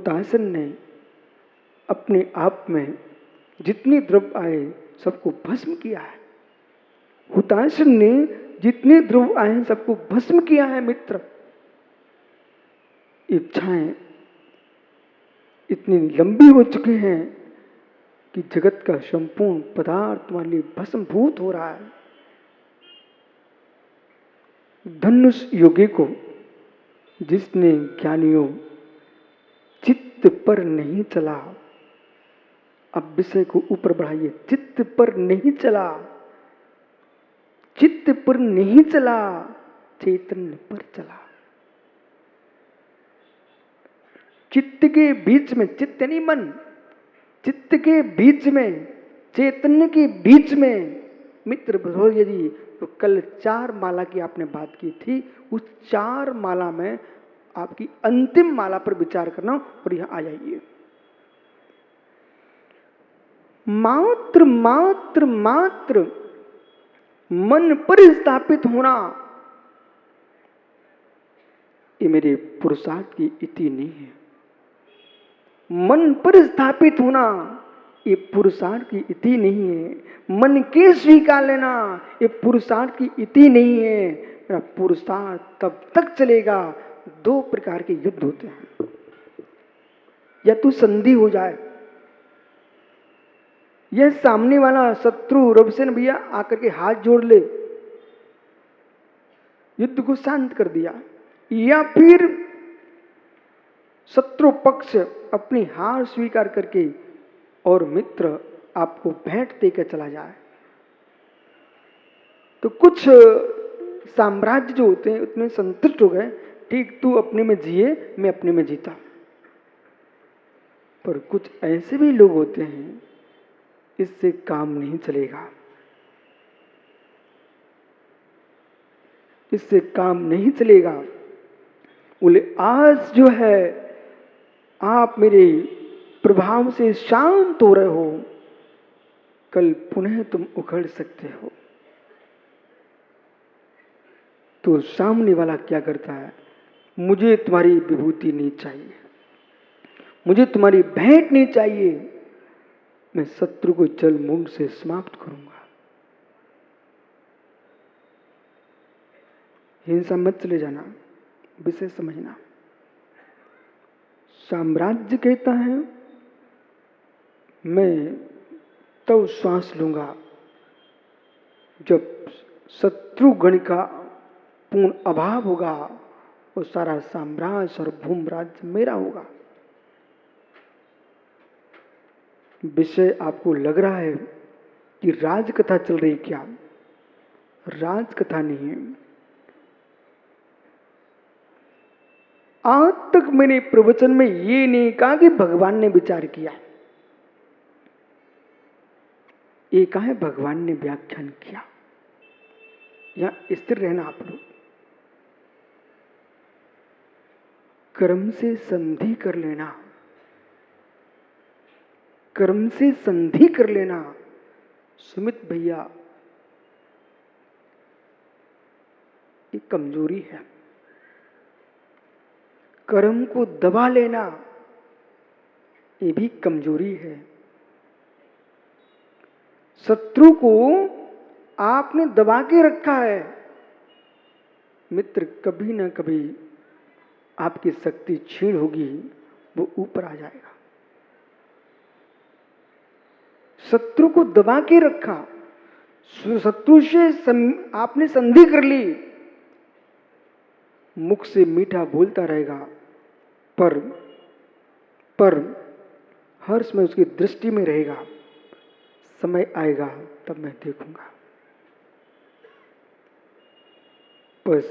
हुताशन ने अपने आप में जितने द्रव्य आए सबको भस्म किया है। हुताशन ने जितने द्रव्य आए हैं सबको भस्म किया है मित्र। इच्छाएं इतनी लंबी हो चुकी हैं कि जगत का संपूर्ण पदार्थ तुम्हारे लिए भस्मभूत हो रहा है। धनुष योगी को जिसने ज्ञानियों चित्त पर नहीं चला, अब विषय को ऊपर बढ़ाइए, चित्त पर नहीं चला, चित्त पर नहीं चला, चैतन्य पर चला। चित्त के बीच में, चित्त नहीं मन, चित्त के बीच में, चैतन्य के बीच में मित्र भरोजे जी। तो कल 4 माला की आपने बात की थी, उस 4 माला में आपकी अंतिम माला पर विचार करना और यहां आ जाइए। मात्र मात्र मात्र मन पर स्थापित होना, ये मेरे पुरुषार्थ की इति नहीं है। मन पर स्थापित होना ये पुरुषार्थ की इति नहीं है। मन के स्वीकार लेना ये पुरुषार्थ की इति नहीं है। मेरा पुरुषार्थ तब तक चलेगा। 2 प्रकार के युद्ध होते हैं, या तो संधि हो जाए, यह सामने वाला शत्रु रविसेन भैया आकर के हाथ जोड़ ले, युद्ध को शांत कर दिया, या फिर शत्रु पक्ष अपनी हार स्वीकार करके और मित्र आपको भेंट देकर चला जाए। तो कुछ साम्राज्य जो होते हैं उतने संतुष्ट हो गए, ठीक तू अपने में जिए मैं अपने में जीता। पर कुछ ऐसे भी लोग होते हैं, इससे काम नहीं चलेगा, इससे काम नहीं चलेगा। बोले आज जो है आप मेरे प्रभाव से शांत हो रहे हो, कल पुनः तुम उखड़ सकते हो। तो सामने वाला क्या करता है, मुझे तुम्हारी विभूति नहीं चाहिए, मुझे तुम्हारी भेंट नहीं चाहिए, मैं शत्रु को जल मूल से समाप्त करूंगा। हिंसा मत चले जाना, विषय समझना। साम्राज्य कहता है मैं तब श्वास लूंगा जब शत्रुगण का पूर्ण अभाव होगा और सारा साम्राज्य और भूम राज्य मेरा होगा। विषय आपको लग रहा है कि राजकथा चल रही, क्या राजकथा नहीं है। आज तक मैंने प्रवचन में ये नहीं कहा कि भगवान ने विचार किया, ये कहा है भगवान ने व्याख्यान किया। यहां स्थिर रहना आप लोग, कर्म से संधि कर लेना, कर्म से संधि कर लेना। सुमित भैया ये कमजोरी है। कर्म को दबा लेना ये भी कमजोरी है। शत्रु को आपने दबा के रखा है, मित्र कभी ना कभी आपकी शक्ति क्षीण होगी, वो ऊपर आ जाएगा। शत्रु को दबा के रखा, शत्रु से आपने संधि कर ली, मुख से मीठा बोलता रहेगा, पर हर समय उसकी दृष्टि में रहेगा। समय आएगा तब मैं देखूंगा। बस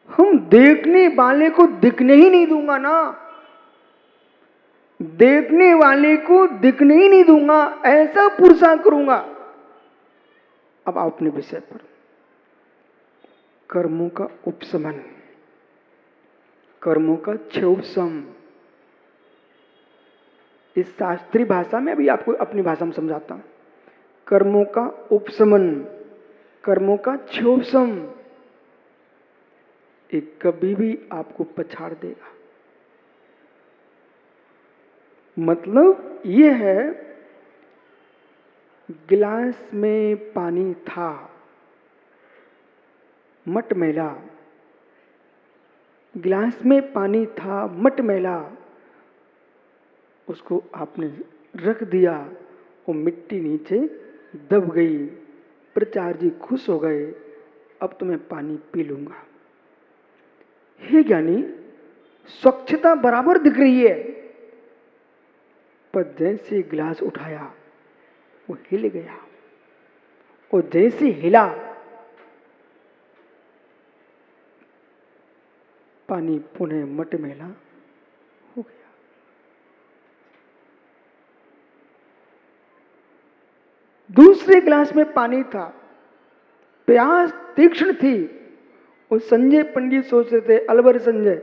हम देखने वाले को दिखने ही नहीं दूंगा ना, देखने वाले को दिखने ही नहीं दूंगा, ऐसा पुरुषार्थ करूंगा। अब आप अपने विषय पर, कर्मों का उपशमन, कर्मों का क्षोभशम, इस शास्त्रीय भाषा में अभी आपको अपनी भाषा में समझाता हूं। कर्मों का उपशमन, कर्मों का क्षोभशम, ये कभी भी आपको पछाड़ देगा। मतलब ये है, गिलास में पानी था मटमैला, गिलास में पानी था मटमैला, उसको आपने रख दिया, वो मिट्टी नीचे दब गई। प्रचार जी खुश हो गए, अब तो मैं पानी पी लूंगा। हे ज्ञानी, स्वच्छता बराबर दिख रही है, पर जैसे गिलास उठाया वो हिल गया, और जैसे हिला पानी पुनः मटमैला हो गया। दूसरे गिलास में पानी था, प्यास तीक्ष्ण थी, और संजय पंडित सोच रहे थे, अलवर संजय,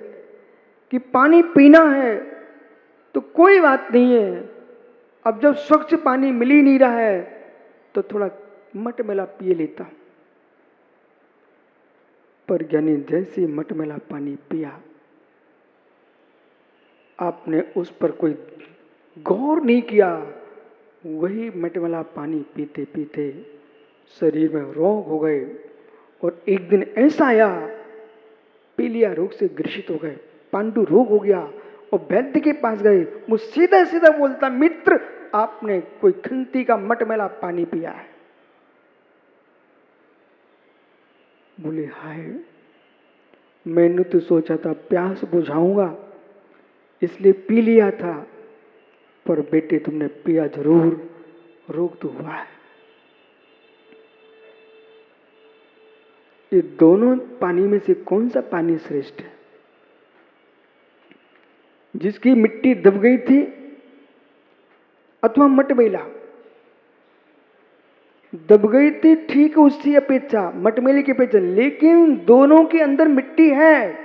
कि पानी पीना है तो कोई बात नहीं है, अब जब स्वच्छ पानी मिल ही नहीं रहा है तो थोड़ा मटमैला पिए लेता। पर ज्ञानी जैसे मटमैला पानी पिया, आपने उस पर कोई गौर नहीं किया, वही मटमैला पानी पीते पीते शरीर में रोग हो गए, और एक दिन ऐसा आया, पीलिया रोग से ग्रसित हो गए, पांडु रोग हो गया, और वैद्य के पास गए। वो सीधा सीधा बोलता, मित्र आपने कोई खंती का मटमैला पानी पिया है। बोले हाय, मैंने तो सोचा था प्यास बुझाऊंगा इसलिए पी लिया था, पर बेटे तुमने पिया जरूर, रोग तो हुआ है। ये दोनों पानी में से कौन सा पानी श्रेष्ठ है? जिसकी मिट्टी दब गई थी अथवा मटमैला? दब गई थी ठीक है, उसकी अपेक्षा, मटमैले की अपेक्षा, लेकिन दोनों के अंदर मिट्टी है।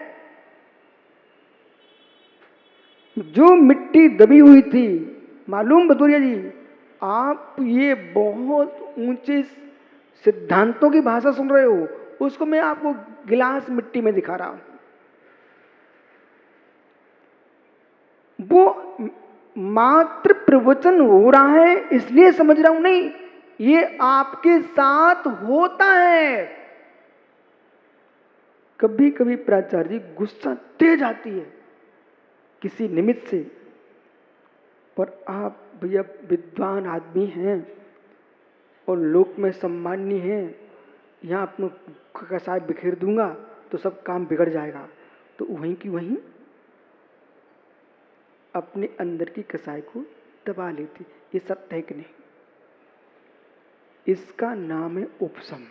जो मिट्टी दबी हुई थी, मालूम भदौरिया जी, आप ये बहुत ऊंचे सिद्धांतों की भाषा सुन रहे हो, उसको मैं आपको गिलास मिट्टी में दिखा रहा हूं। वो मात्र प्रवचन हो रहा है इसलिए समझ रहा हूं, नहीं, ये आपके साथ होता है। कभी कभी प्राचार्य जी गुस्सा तेज आती है किसी निमित्त से, पर आप भैया विद्वान आदमी हैं और लोक में सम्माननीय हैं, यहाँ अपना कसाय बिखेर दूंगा तो सब काम बिगड़ जाएगा, तो वहीं की वहीं अपने अंदर की कसाय को दबा लेती। ये सत्य है कि नहीं? इसका नाम है उपशम।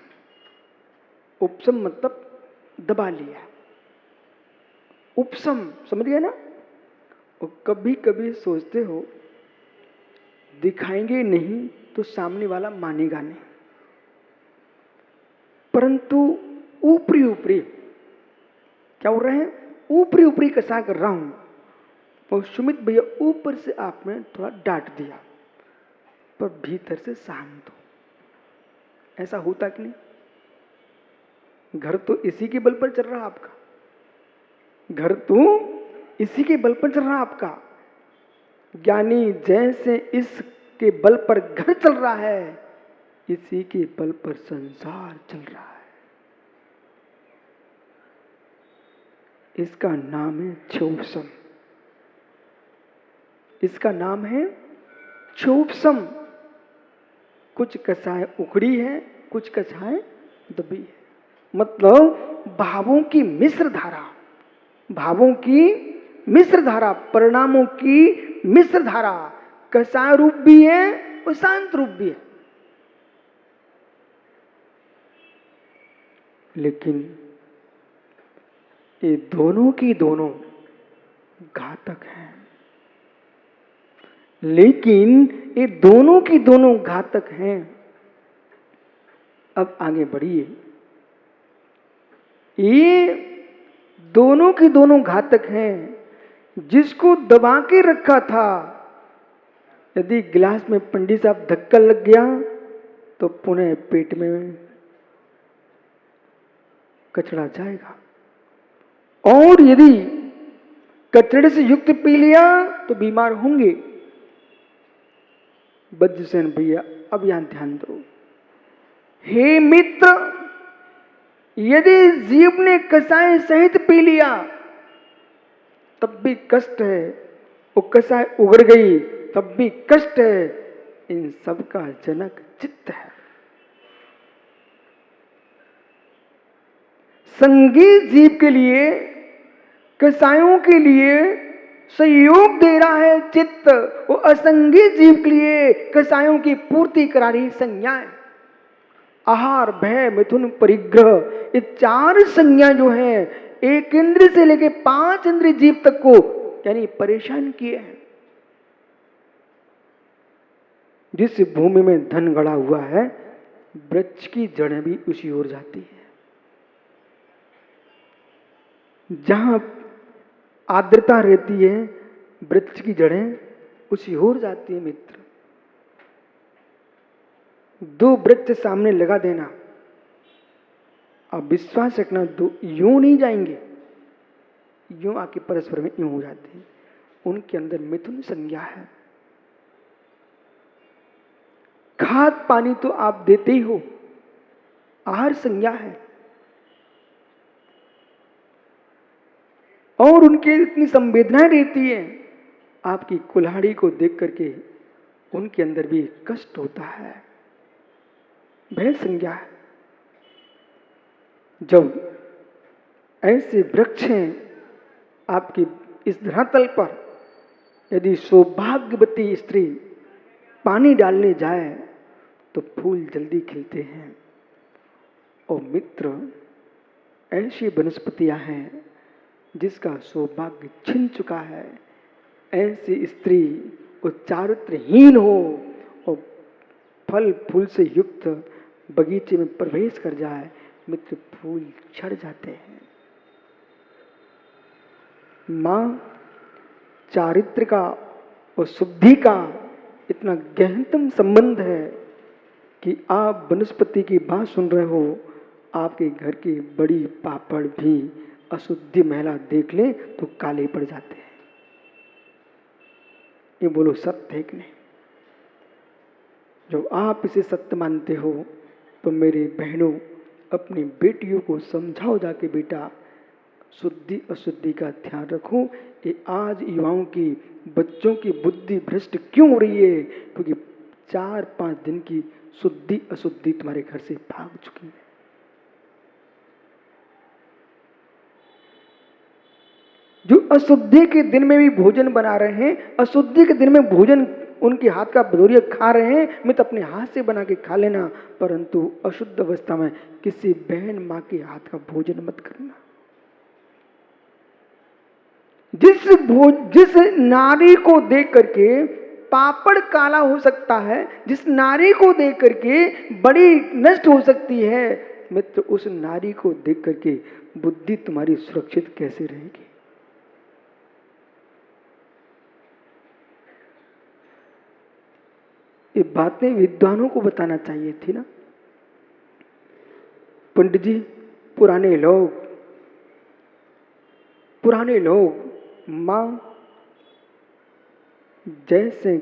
उपशम मतलब दबा लिया, उपशम, समझ गए ना? और कभी कभी सोचते हो दिखाएंगे नहीं तो सामने वाला मानेगा नहीं, परंतु ऊपरी ऊपरी क्या हो रहे हैं, ऊपरी ऊपरी कसा कर रहा हूं, और सुमित भैया ऊपर से आपने थोड़ा डांट दिया, पर भीतर से शांत हो। ऐसा होता कि नहीं? घर तो इसी के बल पर चल रहा आपका, घर तो इसी के बल पर चल रहा आपका। ज्ञानी जैसे इसके बल पर घर चल रहा है, इसी के बल पर संसार चल रहा है। इसका नाम है क्षोभसम, इसका नाम है क्षोभसम। कुछ कसाय उखड़ी है, कुछ कसाय दबी है, मतलब भावों की मिश्र धारा, भावों की मिश्र धारा, परिणामों की मिश्र धारा, कसाय रूप भी है और शांत रूप भी है। लेकिन ये दोनों की दोनों घातक हैं, लेकिन ये दोनों की दोनों घातक हैं। अब आगे बढ़िए, ये दोनों की दोनों घातक हैं। जिसको दबा के रखा था, यदि गिलास में पंडित साहब धक्का लग गया तो पुनः पेट में कचड़ा जाएगा, और यदि कचड़े से युक्त पी लिया तो बीमार होंगे। वज्रसेन भैया अब यहां ध्यान दो। हे मित्र, यदि जीव ने कसाय सहित पी लिया तब भी कष्ट है, वो कसाय उगड़ गई तब भी कष्ट है, इन सब का जनक चित्त है। संगी जीव के लिए, कसायों के लिए सहयोग दे रहा है चित्त, वो असंगी जीव के लिए कसायों की पूर्ति करा रही संज्ञाएं। आहार, भय, मिथुन, परिग्रह, ये 4 संज्ञा जो है एक इंद्र से लेके 5 इंद्रिय जीव तक को यानी परेशान किए हैं। जिस भूमि में धन गड़ा हुआ है, वृक्ष की जड़ें भी उसी ओर जाती है। जहां आर्द्रता रहती है, वृक्ष की जड़ें उसी ओर जाती है। मित्र, 2 वृक्ष सामने लगा देना, अब विश्वास रखना, 2 यूं नहीं जाएंगे, यूं आके परस्पर में यूं हो जाते हैं। उनके अंदर मिथुन संज्ञा है। खाद पानी तो आप देते ही हो, आहार संज्ञा है। और उनके इतनी संवेदनाएं रहती है, आपकी कुल्हाड़ी को देख करके उनके अंदर भी कष्ट होता है, भय संज्ञा है। जब ऐसे वृक्ष हैं आपकी इस धरातल पर, यदि सौभाग्यवती स्त्री पानी डालने जाए तो फूल जल्दी खिलते हैं। और मित्र, ऐसी वनस्पतियां हैं जिसका सौभाग्य छिन चुका है, ऐसी स्त्री वो चारित्रहीन हो और फल फूल से युक्त बगीचे में प्रवेश कर जाए, मित्र फूल झड़ जाते हैं। मां चारित्र का और शुद्धि का इतना गहनतम संबंध है कि आप वनस्पति की बात सुन रहे हो, आपके घर की बड़ी पापड़ भी अशुद्धि महिला देख ले तो काले पड़ जाते हैं। ये बोलो सत्य है कि नहीं? जो आप इसे सत्य मानते हो तो मेरी बहनों, अपनी बेटियों को समझाओ जाके, बेटा शुद्धि अशुद्धि का ध्यान रखो। ये आज युवाओं की, बच्चों की बुद्धि भ्रष्ट क्यों हो रही है? क्योंकि 4-5 दिन की शुद्धि अशुद्धि तुम्हारे घर से भाग चुकी है। जो अशुद्धि के दिन में भी भोजन बना रहे हैं, अशुद्धि के दिन में भोजन उनके हाथ का भदौरिया खा रहे हैं, मैं तो अपने हाथ से बना के खा लेना, परंतु अशुद्ध अवस्था में किसी बहन मां के हाथ का भोजन मत करना। जिस नारी को देख करके पापड़ काला हो सकता है, जिस नारी को देख करके बड़ी नष्ट हो सकती है, मित्र उस नारी को देख करके बुद्धि तुम्हारी सुरक्षित कैसे रहेगी? ये बातें विद्वानों को बताना चाहिए थी ना। पंडित जी, पुराने लोग मां जैसे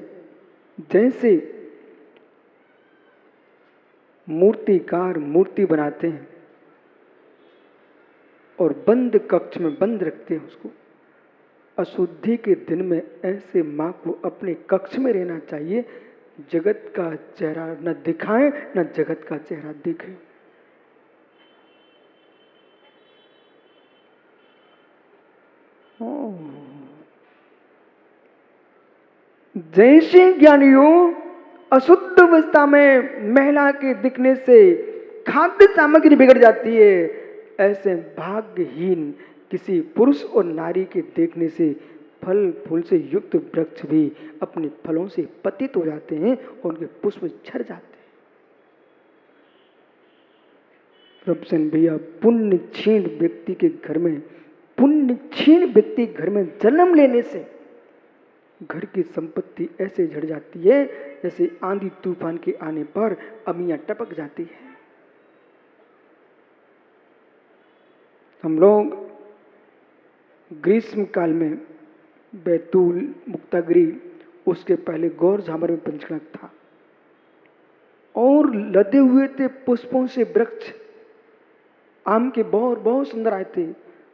मूर्तिकार मूर्ति बनाते हैं और बंद कक्ष में बंद रखते हैं उसको, अशुद्धि के दिन में ऐसे मां को अपने कक्ष में रहना चाहिए, जगत का चेहरा न दिखाएं, न जगत का चेहरा दिखे। जैसे ज्ञानियों अशुद्ध अवस्था में महिला के दिखने से खाद्य सामग्री बिगड़ जाती है, ऐसे भाग्यहीन किसी पुरुष और नारी के देखने से फल फूल से युक्त वृक्ष भी अपने फलों से पतित हो जाते हैं और उनके पुष्प झड़ जाते हैं। रबसन भैया, पुण्यक्षीण व्यक्ति के घर में जन्म लेने से घर की संपत्ति ऐसे झड़ जाती है जैसे आंधी तूफान के आने पर अमियां टपक जाती है। हम लोग ग्रीष्म काल में बैतूल, मुक्तागिरी उसके पहले गौर झामर में पंचकनक था और लदे हुए थे पुष्पों से वृक्ष। आम के बहुत बहुत सुंदर आए थे,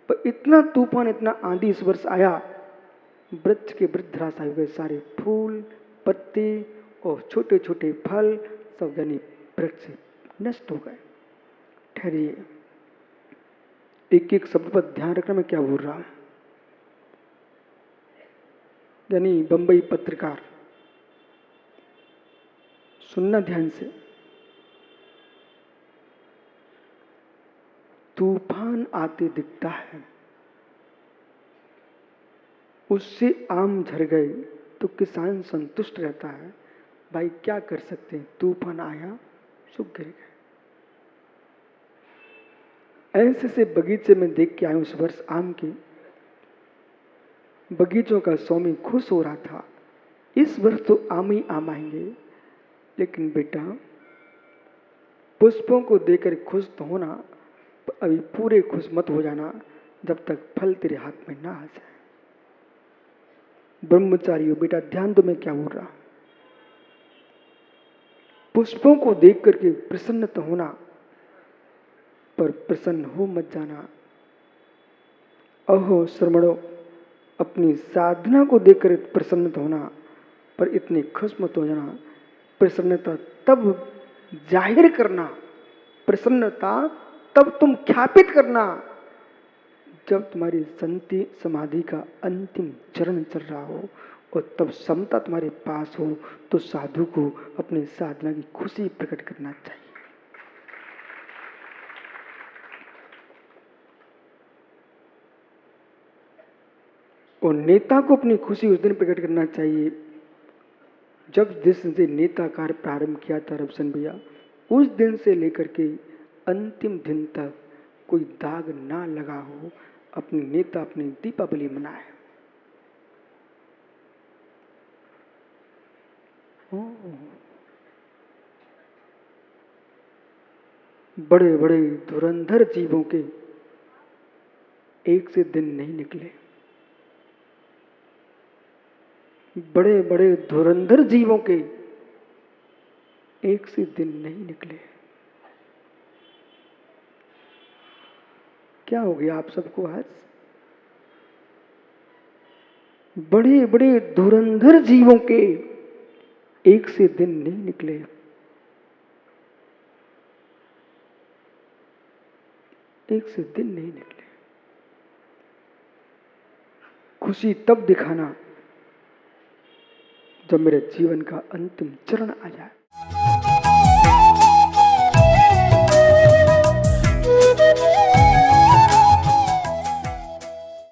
पर इतना तूफान, इतना आंधी इस वर्ष आया, वृक्ष के वृक्ष धराशायी हो गए। सारे फूल, पत्ते और छोटे छोटे फल सब यानी वृक्ष नष्ट हो गए। ठहरिए, एक एक शब्द पर ध्यान रखना मैं क्या बोल रहा हूं। यानी बंबई पत्रकार, सुनना ध्यान से। तूफान आते दिखता है, उससे आम झड़ गए तो किसान संतुष्ट रहता है। भाई क्या कर सकते हैं, तूफान आया, सूख गिर गए। ऐसे से बगीचे में देख के आए उस वर्ष आम के बगीचों का स्वामी खुश हो रहा था, इस वर्ष तो आम ही आम आएंगे। लेकिन बेटा, पुष्पों को देखकर खुश तो होना, अभी पूरे खुश मत हो जाना जब तक फल तेरे हाथ में ना आ जाए। ब्रह्मचारियों, बेटा ध्यान दो मैं क्या बोल रहा हूं। पुष्पों को देख करके प्रसन्न तो होना, पर प्रसन्न हो मत जाना। अहो श्रमणों, अपनी साधना को देखकर प्रसन्न तो होना, पर इतनी खुश मत हो जाना। प्रसन्नता तब जाहिर करना, प्रसन्नता तब तुम ख्यापित करना जब तुम्हारी संति समाधि का अंतिम चरण चल रहा हो और तब समता तुम्हारे पास हो, तो साधु को अपनी साधना की खुशी प्रकट करना चाहिए। और नेता को अपनी खुशी उस दिन प्रकट करना चाहिए जब जिस दिन से नेता कार्य प्रारंभ किया था रवसन भैया, उस दिन से लेकर के अंतिम दिन तक कोई दाग ना लगा हो। अपनी नेता अपनी दीपावली मनाए। बड़े बड़े धुरंधर जीवों के एक से दिन नहीं निकले। बड़े बड़े धुरंधर जीवों के एक से दिन नहीं निकले। क्या हो गया आप सबको आज? बड़े बड़े धुरंधर जीवों के एक से दिन नहीं निकले। एक से दिन नहीं निकले। खुशी तब दिखाना जब मेरे जीवन का अंतिम चरण आ जाए।